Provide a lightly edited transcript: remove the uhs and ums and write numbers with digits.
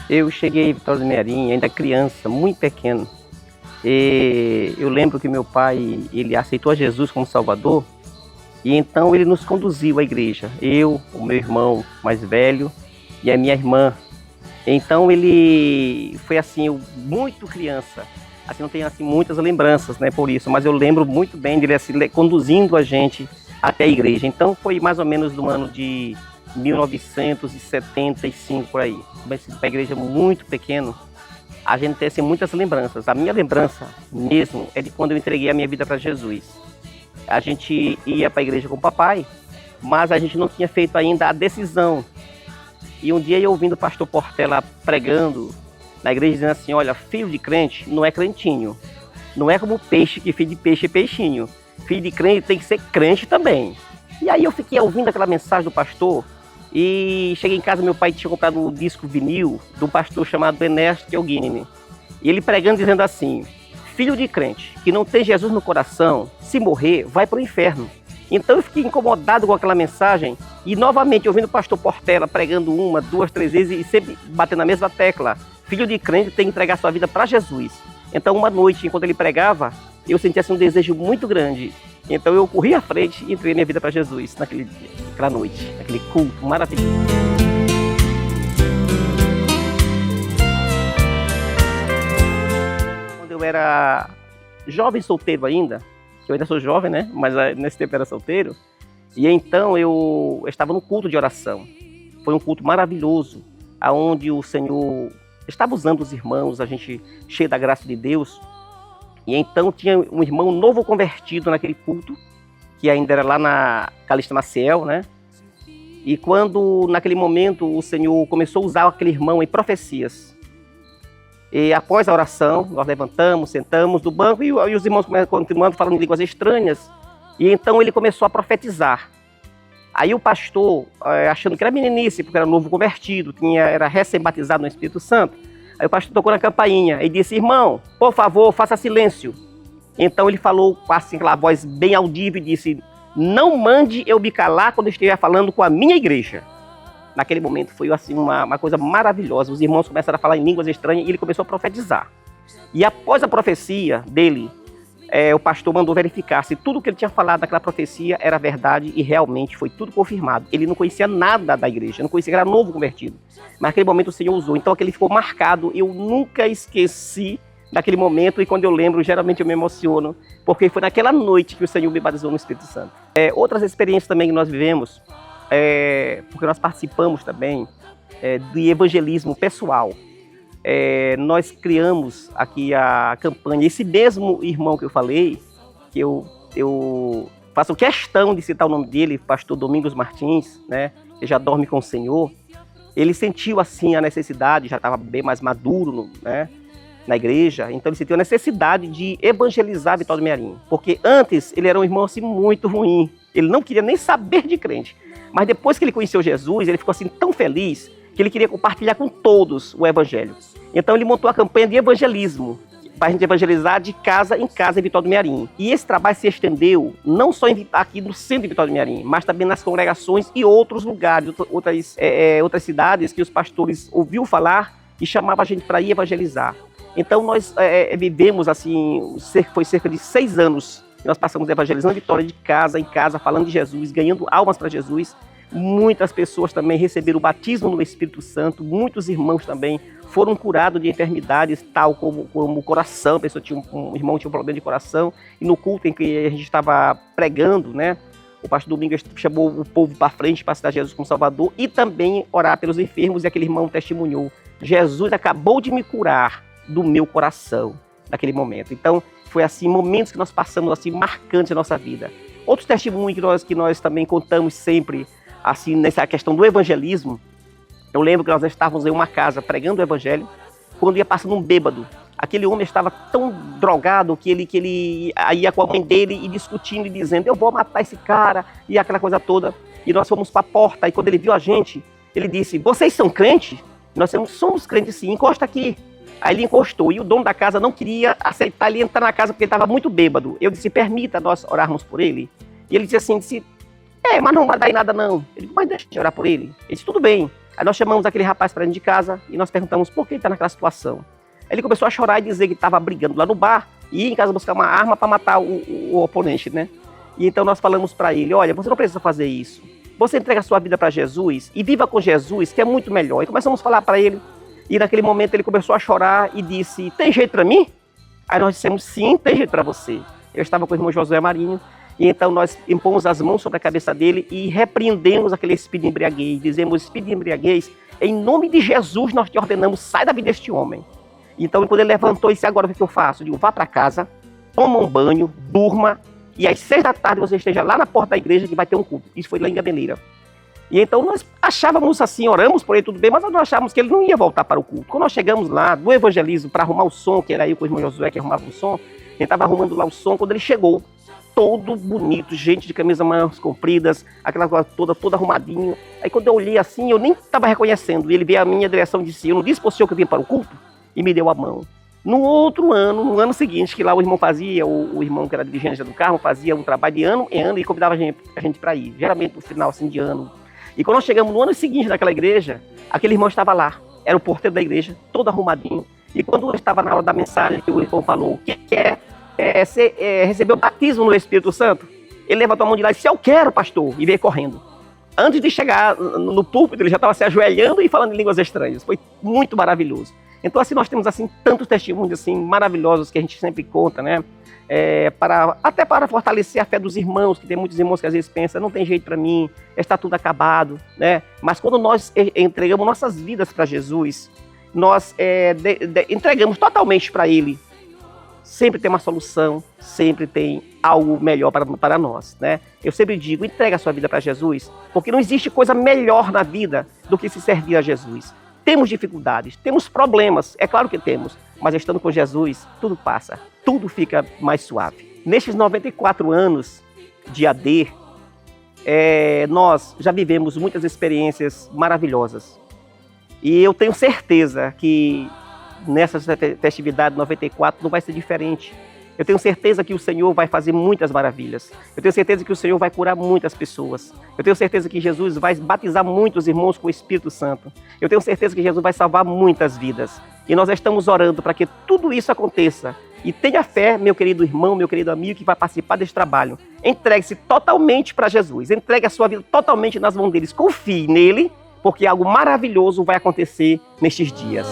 Eu cheguei em Vitória do Mearim, ainda criança, muito pequeno. E eu lembro que meu pai, ele aceitou a Jesus como Salvador, e então ele nos conduziu à igreja. Eu, o meu irmão mais velho e a minha irmã. Então ele foi assim, eu, muito criança. Assim, não tenho assim, muitas lembranças, né, por isso, mas eu lembro muito bem dele assim, conduzindo a gente até a igreja. Então foi mais ou menos no ano de 1975 por aí. Comecei para a igreja muito pequeno. A gente tem assim, muitas lembranças. A minha lembrança mesmo é de quando eu entreguei a minha vida para Jesus. A gente ia para a igreja com o papai, mas a gente não tinha feito ainda a decisão. E um dia eu ouvindo o pastor Portela pregando na igreja, dizendo assim, olha, filho de crente não é crentinho. Não é como peixe, que filho de peixe é peixinho. Filho de crente tem que ser crente também. E aí eu fiquei ouvindo aquela mensagem do pastor, e cheguei em casa, meu pai tinha comprado um disco vinil de um pastor chamado Ernesto Guilherme. E ele pregando dizendo assim, filho de crente que não tem Jesus no coração, se morrer, vai para o inferno. Então eu fiquei incomodado com aquela mensagem, e novamente ouvindo o pastor Portela pregando uma, duas, três vezes, e sempre batendo na mesma tecla, filho de crente tem que entregar sua vida para Jesus. Então uma noite, enquanto ele pregava, eu senti assim, um desejo muito grande. Então eu corri à frente e entreguei minha vida para Jesus naquele dia, naquela noite, naquele culto maravilhoso. Quando eu era jovem solteiro ainda, eu ainda sou jovem, né? Mas nesse tempo eu era solteiro. E então eu estava no culto de oração. Foi um culto maravilhoso, aonde o Senhor estava usando os irmãos, a gente cheio da graça de Deus. E então tinha um irmão novo convertido naquele culto, que ainda era lá na Calista Maciel, né? E quando, naquele momento, o Senhor começou a usar aquele irmão em profecias. E após a oração, nós levantamos, sentamos do banco e os irmãos continuando falando em línguas estranhas. E então ele começou a profetizar. Aí o pastor, achando que era meninice, porque era novo convertido, era recém-batizado no Espírito Santo, aí o pastor tocou na campainha e disse, irmão, por favor, faça silêncio. Então ele falou com assim, aquela voz bem audível e disse, não mande eu me calar quando eu estiver falando com a minha igreja. Naquele momento foi assim, uma coisa maravilhosa. Os irmãos começaram a falar em línguas estranhas e ele começou a profetizar. E após a profecia dele, o pastor mandou verificar se tudo que ele tinha falado naquela profecia era verdade, e realmente foi tudo confirmado. Ele não conhecia nada da igreja, não conhecia, era novo convertido. Mas naquele momento o Senhor usou, então aquele ficou marcado. Eu nunca esqueci daquele momento, e quando eu lembro, geralmente eu me emociono, porque foi naquela noite que o Senhor me batizou no Espírito Santo. Outras experiências também que nós vivemos, porque nós participamos também de evangelismo pessoal. Nós criamos aqui a campanha, esse mesmo irmão que eu falei, que eu faço questão de citar o nome dele, pastor Domingos Martins, né, que já dorme com o Senhor. Ele sentiu assim a necessidade, já estava bem mais maduro, né, na igreja, então ele sentiu a necessidade de evangelizar Vitória do Mearim, porque antes ele era um irmão assim muito ruim, ele não queria nem saber de crente, mas depois que ele conheceu Jesus, ele ficou assim tão feliz, que ele queria compartilhar com todos o evangelho. Então ele montou a campanha de evangelismo, para a gente evangelizar de casa em casa em Vitória do Mearim. E esse trabalho se estendeu não só aqui no centro de Vitória do Mearim, mas também nas congregações e outros lugares, outras cidades que os pastores ouviam falar e chamavam a gente para ir evangelizar. Então nós vivemos assim, foi cerca de 6 anos que nós passamos evangelizando Vitória de casa em casa, falando de Jesus, ganhando almas para Jesus. Muitas pessoas também receberam o batismo no Espírito Santo, muitos irmãos também foram curados de enfermidades, tal como o coração. A pessoa um irmão tinha um problema de coração, e no culto em que a gente estava pregando, né, o pastor Domingos chamou o povo para frente para aceitar Jesus como Salvador e também orar pelos enfermos, e aquele irmão testemunhou, Jesus acabou de me curar do meu coração, naquele momento. Então foi assim, momentos que nós passamos assim, marcantes na nossa vida. Outros testemunhos que nós também contamos sempre, assim, nessa questão do evangelismo. Eu lembro que nós estávamos em uma casa pregando o evangelho, quando ia passando um bêbado. Aquele homem estava tão drogado que ele ia com a mãe dele e discutindo e dizendo, eu vou matar esse cara, e aquela coisa toda. E nós fomos para a porta, e quando ele viu a gente, ele disse, vocês são crentes? Nós somos crentes sim, encosta aqui. Aí ele encostou, e o dono da casa não queria aceitar ele entrar na casa porque ele estava muito bêbado. Eu disse, permita nós orarmos por ele. E ele disse assim, mas não vai dar em nada não. Ele disse, mas deixa eu orar por ele. Ele disse, tudo bem. Aí nós chamamos aquele rapaz para dentro de casa e nós perguntamos por que ele está naquela situação. Ele começou a chorar e dizer que estava brigando lá no bar e ia em casa buscar uma arma para matar o oponente, né? E então nós falamos para ele, olha, você não precisa fazer isso. Você entrega a sua vida para Jesus e viva com Jesus, que é muito melhor. E começamos a falar para ele. E naquele momento ele começou a chorar e disse, tem jeito para mim? Aí nós dissemos, sim, tem jeito para você. Eu estava com o irmão Josué Marinho. E então nós impomos as mãos sobre a cabeça dele e repreendemos aquele espírito de embriaguez. Dizemos, espírito de embriaguez, em nome de Jesus nós te ordenamos, sai da vida deste homem. Então quando ele levantou e disse, agora o que eu faço? Eu digo, vá para casa, toma um banho, durma, e às 6 da tarde você esteja lá na porta da igreja que vai ter um culto. Isso foi lá em Gameleira. E então nós achávamos assim, oramos por ele, tudo bem, mas nós achávamos que ele não ia voltar para o culto. Quando nós chegamos lá do evangelismo para arrumar o som, que era eu com o irmão Josué que arrumava o som, ele estava arrumando lá o som, quando ele chegou, todo bonito, gente de camisa mãos compridas, aquela coisa toda arrumadinho. Aí quando eu olhei assim, eu nem estava reconhecendo, e ele veio à minha direção e disse, eu não disse para o senhor que eu vim para o culto? E me deu a mão. No outro ano, no ano seguinte, que lá o irmão fazia, o irmão que era dirigente do carro, fazia um trabalho de ano em ano e convidava a gente para ir, geralmente no final assim, de ano. E quando nós chegamos no ano seguinte naquela igreja, aquele irmão estava lá, era o porteiro da igreja, todo arrumadinho. E quando eu estava na hora da mensagem, que o irmão falou, o que é receber o batismo no Espírito Santo, ele levantou a mão de lá e disse, eu quero, pastor, e veio correndo. Antes de chegar no púlpito, ele já estava se ajoelhando e falando em línguas estranhas. Foi muito maravilhoso. Então, assim, nós temos assim tantos testemunhos assim maravilhosos que a gente sempre conta, né? Até para fortalecer a fé dos irmãos, que tem muitos irmãos que às vezes pensam, não tem jeito para mim, está tudo acabado, né? Mas quando nós entregamos nossas vidas para Jesus, nós entregamos totalmente para Ele. Sempre tem uma solução, sempre tem algo melhor para nós, né? Eu sempre digo, entrega a sua vida para Jesus, porque não existe coisa melhor na vida do que se servir a Jesus. Temos dificuldades, temos problemas, é claro que temos, mas estando com Jesus, tudo passa, tudo fica mais suave. Nestes 94 anos de AD, nós já vivemos muitas experiências maravilhosas. E eu tenho certeza que nessa festividade 94 não vai ser diferente. Eu tenho certeza que o Senhor vai fazer muitas maravilhas. Eu tenho certeza que o Senhor vai curar muitas pessoas. Eu tenho certeza que Jesus vai batizar muitos irmãos com o Espírito Santo. Eu tenho certeza que Jesus vai salvar muitas vidas. E nós estamos orando para que tudo isso aconteça. E tenha fé, meu querido irmão, meu querido amigo, que vai participar desse trabalho. Entregue-se totalmente para Jesus. Entregue a sua vida totalmente nas mãos deles. Confie nele, porque algo maravilhoso vai acontecer nestes dias.